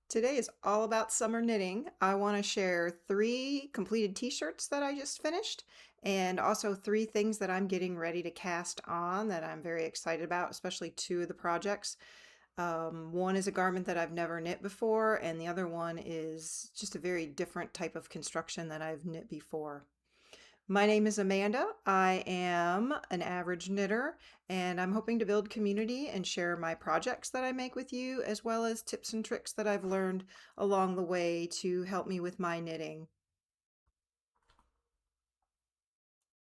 Today is all about summer knitting. I want to share 3 completed t-shirts that I just finished, and also 3 things that I'm getting ready to cast on that I'm very excited about, especially 2 of the projects. One is a garment that I've never knit before, and the other one is just a very different type of construction that I've knit before. My name is Amanda. I am an average knitter, and I'm hoping to build community and share my projects that I make with you, as well as tips and tricks that I've learned along the way to help me with my knitting.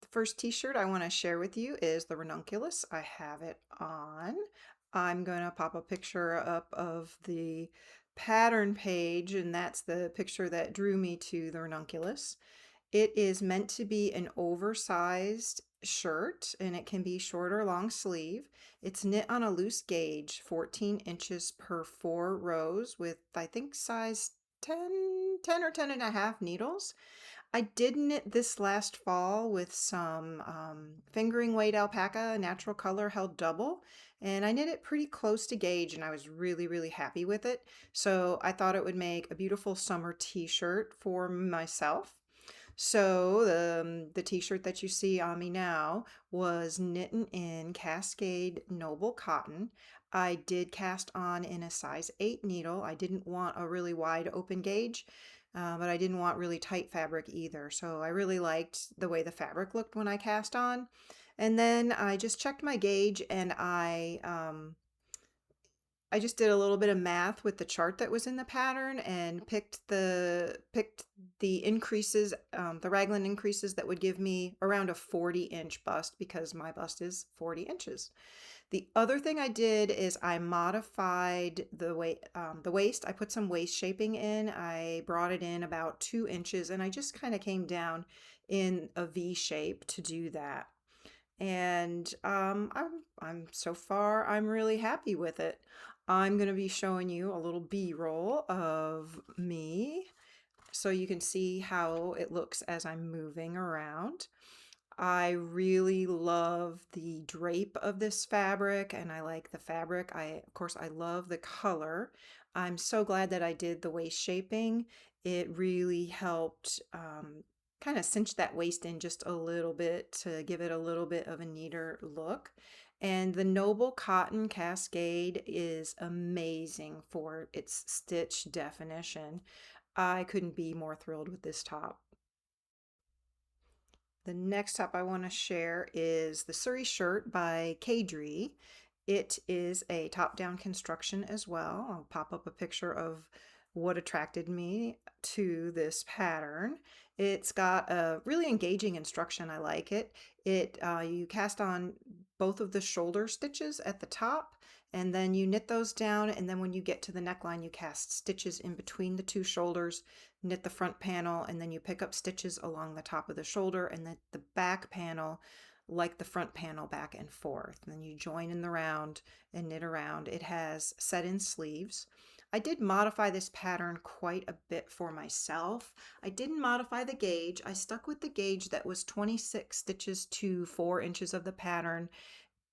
The first t-shirt I want to share with you is the Ranunculus. I have it on. I'm going to pop a picture up of the pattern page, and that's the picture that drew me to the Ranunculus. It is meant to be an oversized shirt, and it can be short or long sleeve. It's knit on a loose gauge, 14 inches per 4 rows with, I think, size 10 or 10 and a half needles. I did knit this last fall with some fingering weight alpaca, natural color held double, and I knit it pretty close to gauge, and I was really, really happy with it. So I thought it would make a beautiful summer t-shirt for myself. So the t-shirt that you see on me now was knitted in Cascade Noble Cotton. I did cast on in a size 8 needle. I didn't want a really wide open gauge, but I didn't want really tight fabric either. So I really liked the way the fabric looked when I cast on. And then I just checked my gauge, and I just did a little bit of math with the chart that was in the pattern and picked the increases, the raglan increases that would give me around a 40-inch bust, because my bust is 40 inches. The other thing I did is I modified the waist. I put some waist shaping in. I brought it in about 2 inches, and I just kind of came down in a V shape to do that. And I'm so far I'm really happy with it. I'm going to be showing you a little B-roll of me so you can see how it looks as I'm moving around. I really love the drape of this fabric, and I like the fabric. Of course, I love the color. I'm so glad that I did the waist shaping. It really helped kind of cinch that waist in just a little bit to give it a little bit of a neater look. And the Noble Cotton Cascade is amazing for its stitch definition. I couldn't be more thrilled with this top. The next top I want to share is the Suri shirt by Caidree. It is a top-down construction as well. I'll pop up a picture of what attracted me to this pattern. It's got a really engaging instruction. I like it. You cast on both of the shoulder stitches at the top, and then you knit those down, and then when you get to the neckline, you cast stitches in between the 2 shoulders, knit the front panel, and then you pick up stitches along the top of the shoulder, and then the back panel like the front panel back and forth. And then you join in the round and knit around. It has set-in sleeves. I did modify this pattern quite a bit for myself. I didn't modify the gauge. I stuck with the gauge that was 26 stitches to 4 inches of the pattern.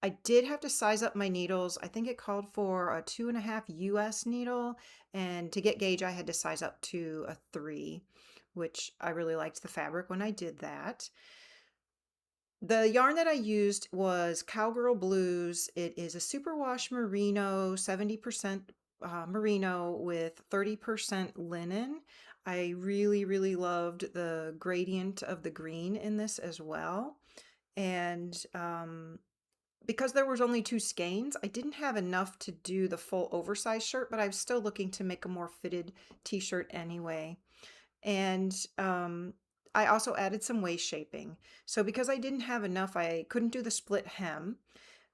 I did have to size up my needles. I think it called for a 2.5 US needle, and to get gauge I had to size up to a 3, which I really liked the fabric when I did that. The yarn that I used was Cowgirl Blues. It is a superwash merino, 70% merino with 30% linen. I really, really loved the gradient of the green in this as well. And because there was only 2 skeins, I didn't have enough to do the full oversized shirt, but I was still looking to make a more fitted t-shirt anyway. And I also added some waist shaping. So because I didn't have enough, I couldn't do the split hem,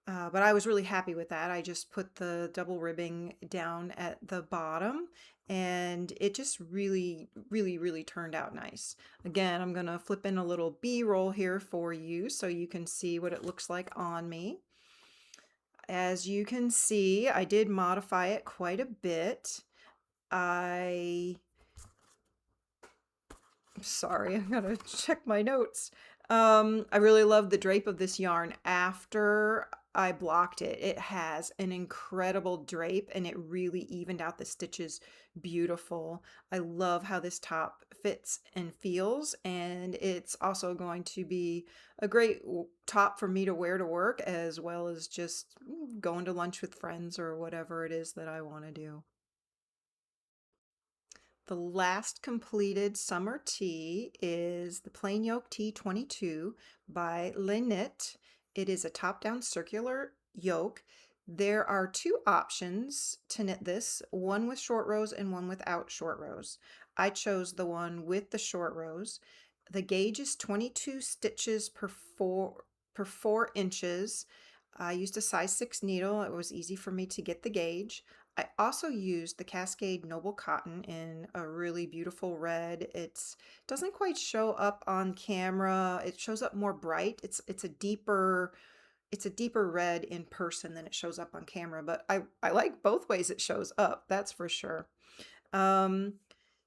but I was really happy with that. I just put the double ribbing down at the bottom, and it just really, really, really turned out nice. Again, I'm going to flip in a little B-roll here for you so you can see what it looks like on me. As you can see, I did modify it quite a bit. Sorry, I gotta check my notes. I really love the drape of this yarn after I blocked it. It has an incredible drape and it really evened out the stitches beautiful. I love how this top fits and feels, and it's also going to be a great top for me to wear to work as well as just going to lunch with friends or whatever it is that I want to do. The last completed summer tee is the Plain Yoke Tee 22 by Knit. It is a top-down circular yoke. There are two options to knit this, one with short rows and one without short rows. I chose the one with the short rows. The gauge is 22 stitches per 4 inches. I used a size 6 needle. It was easy for me to get the gauge. I also used the Cascade Noble Cotton in a really beautiful red. It doesn't quite show up on camera. It shows up more bright. It's a deeper red in person than it shows up on camera, but I like both ways it shows up, that's for sure.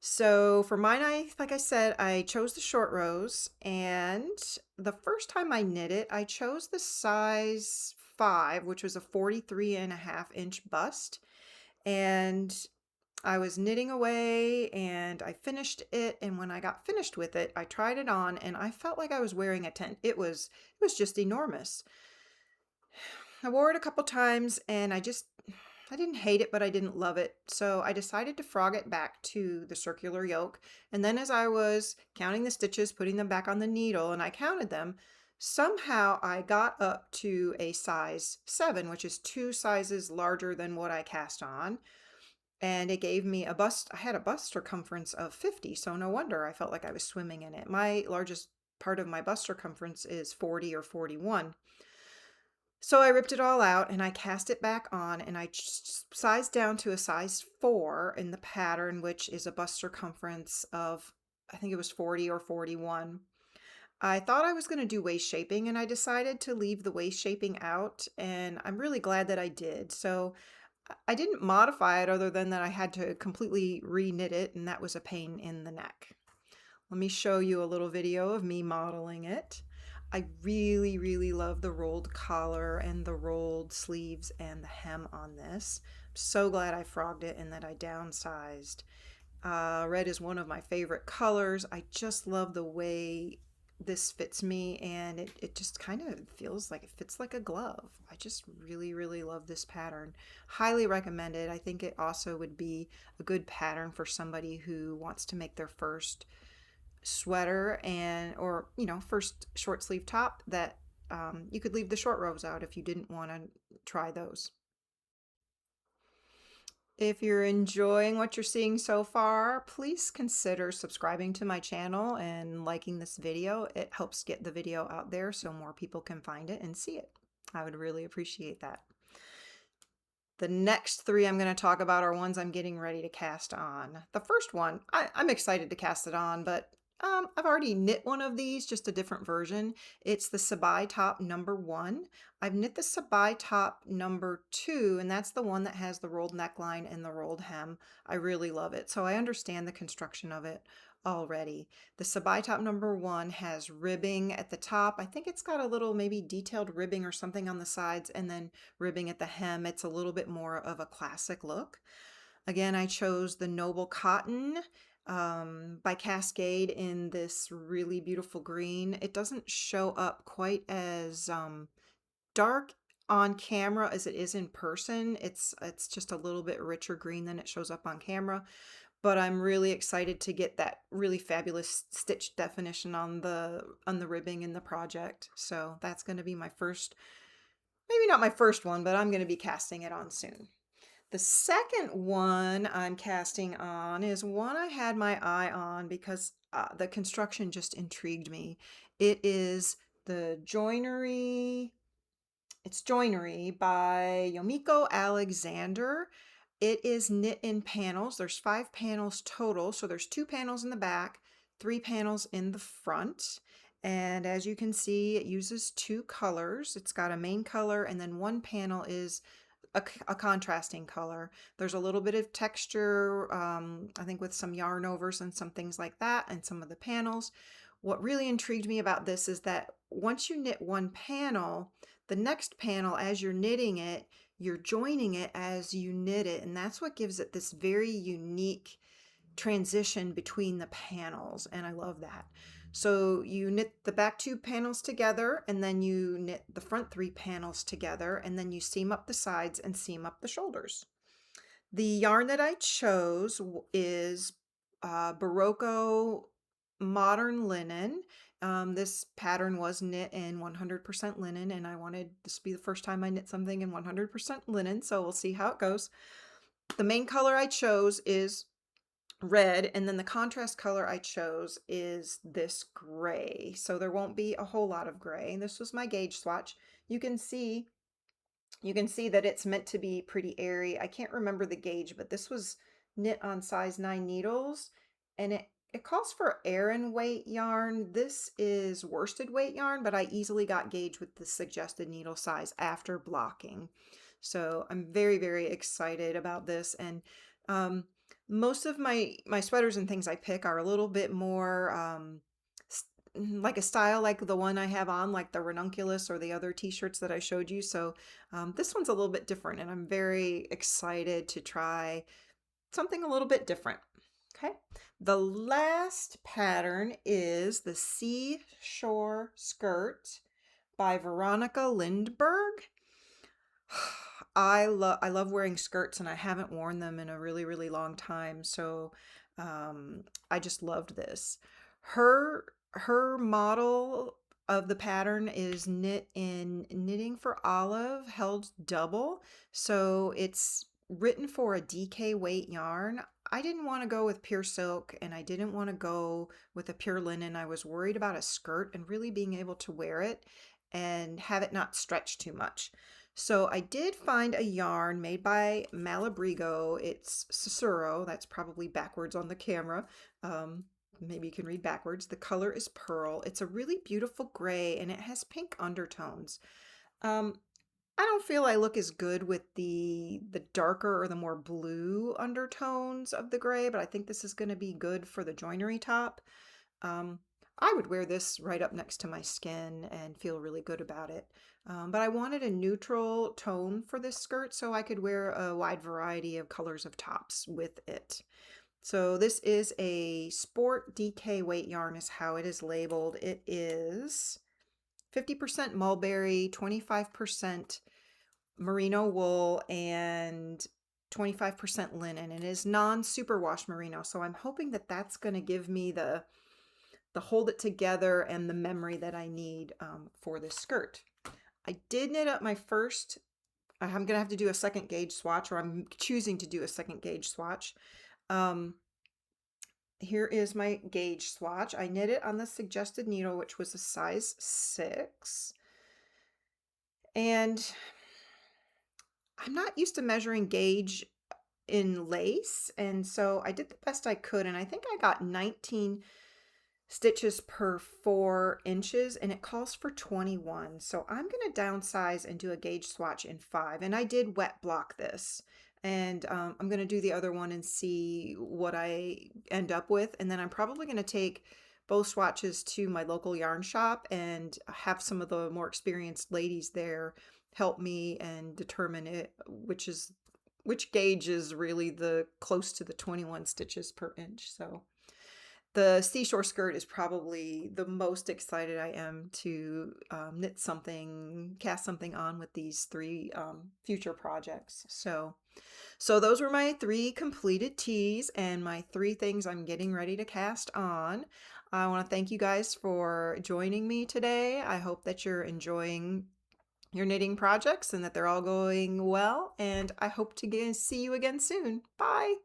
So for mine, like I said, I chose the short rows, and the first time I knit it, I chose the size 5, which was a 43.5-inch bust. And I was knitting away and I finished it, and when I got finished with it, I tried it on and I felt like I was wearing a tent. It was just enormous. I wore it a couple times and I didn't hate it, but I didn't love it. So I decided to frog it back to the circular yoke. And then as I was counting the stitches, putting them back on the needle, and I counted them, somehow I got up to a size 7, which is 2 sizes larger than what I cast on. And it gave me a bust. I had a bust circumference of 50, so no wonder I felt like I was swimming in it. My largest part of my bust circumference is 40 or 41. So I ripped it all out and I cast it back on, and I sized down to a size 4 in the pattern, which is a bust circumference of, I think it was 40 or 41. I thought I was going to do waist shaping, and I decided to leave the waist shaping out, and I'm really glad that I did. So I didn't modify it other than that I had to completely re-knit it, and that was a pain in the neck. Let me show you a little video of me modeling it. I really, really love the rolled collar and the rolled sleeves and the hem on this. I'm so glad I frogged it and that I downsized. Red is one of my favorite colors. I just love the way this fits me, and it just kind of feels like it fits like a glove. I just really, really love this pattern. Highly recommend it. I think it also would be a good pattern for somebody who wants to make their first sweater or first short sleeve top that you could leave the short rows out if you didn't want to try those. If you're enjoying what you're seeing so far, please consider subscribing to my channel and liking this video. It helps get the video out there so more people can find it and see it. I would really appreciate that. The next 3 I'm going to talk about are ones I'm getting ready to cast on. The first one, I'm excited to cast it on, but I've already knit one of these, just a different version. It's the Sabai top number 1. I've knit the Sabai top number 2, and that's the one that has the rolled neckline and the rolled hem. I really love it, so I understand the construction of it already. The Sabai top number 1 has ribbing at the top. I think it's got a little maybe detailed ribbing or something on the sides, and then ribbing at the hem. It's a little bit more of a classic look. Again, I chose the Noble Cotton by Cascade in this really beautiful green. It doesn't show up quite as dark on camera as it is in person. It's just a little bit richer green than it shows up on camera, but I'm really excited to get that really fabulous stitch definition on the ribbing in the project. So that's going to be my first, maybe not my first one, but I'm going to be casting it on soon. The second one I'm casting on is one I had my eye on because the construction just intrigued me. It is the Joinery. It's Joinery by Yomiko Alexander. It is knit in panels. There's 5 panels total. So there's 2 panels in the back, 3 panels in the front. And as you can see, it uses 2 colors. It's got a main color, and then one panel is a contrasting color. There's a little bit of texture, I think with some yarn overs and some things like that, and some of the panels. What really intrigued me about this is that once you knit one panel, the next panel, as you're knitting it, you're joining it as you knit it, and that's what gives it this very unique transition between the panels, and I love that. So you knit the back 2 panels together, and then you knit the front 3 panels together, and then you seam up the sides and seam up the shoulders. The yarn that I chose is Barocco Modern Linen. This pattern was knit in 100% linen, and I wanted this to be the first time I knit something in 100% linen, so we'll see how it goes. The main color I chose is red, and then the contrast color I chose is this gray. So there won't be a whole lot of gray. This was my gauge swatch. You can see that it's meant to be pretty airy. I can't remember the gauge, but this was knit on size 9 needles, and it calls for Aran weight yarn. This is worsted weight yarn, but I easily got gauge with the suggested needle size after blocking. So I'm very, very excited about this. And most of my sweaters and things I pick are a little bit more like a style like the one I have on, like the Ranunculus or the other t-shirts that I showed you. So this one's a little bit different, and I'm very excited to try something a little bit different. Okay, the last pattern is the Seashore skirt by Veronika Lindburg. I love wearing skirts, and I haven't worn them in a really, really long time. So I just loved this. Her model of the pattern is knit in Knitting for Olive, held double. So it's written for a DK weight yarn. I didn't want to go with pure silk, and I didn't want to go with a pure linen. I was worried about a skirt and really being able to wear it and have it not stretch too much. So I did find a yarn made by Malabrigo. It's Susuro. That's probably backwards on the camera. Maybe you can read backwards. The color is pearl. It's a really beautiful gray, and it has pink undertones. I don't feel I look as good with the darker or the more blue undertones of the gray, but I think this is going to be good for the joinery top. I would wear this right up next to my skin and feel really good about it. But I wanted a neutral tone for this skirt so I could wear a wide variety of colors of tops with it. So this is a Sport DK weight yarn is how it is labeled. It is 50% mulberry, 25% merino wool, and 25% linen. It is non-superwash merino, so I'm hoping that that's going to give me the hold it together and the memory that I need for this skirt. I did knit up my first. I'm going to have to do a second gauge swatch, or I'm choosing to do a second gauge swatch. Here is my gauge swatch. I knit it on the suggested needle, which was a size 6. And I'm not used to measuring gauge in lace, and so I did the best I could, and I think I got 19 stitches per 4 inches, and it calls for 21. So I'm going to downsize and do a gauge swatch in 5. And I did wet block this, and I'm going to do the other one and see what I end up with. And then I'm probably going to take both swatches to my local yarn shop and have some of the more experienced ladies there help me and determine which gauge is really the close to the 21 stitches per inch. So the Seashore skirt is probably the most excited I am to knit something, cast something on with these 3 future projects. So those were my 3 completed tees and my 3 things I'm getting ready to cast on. I want to thank you guys for joining me today. I hope that you're enjoying your knitting projects and that they're all going well. And I hope to see you again soon. Bye.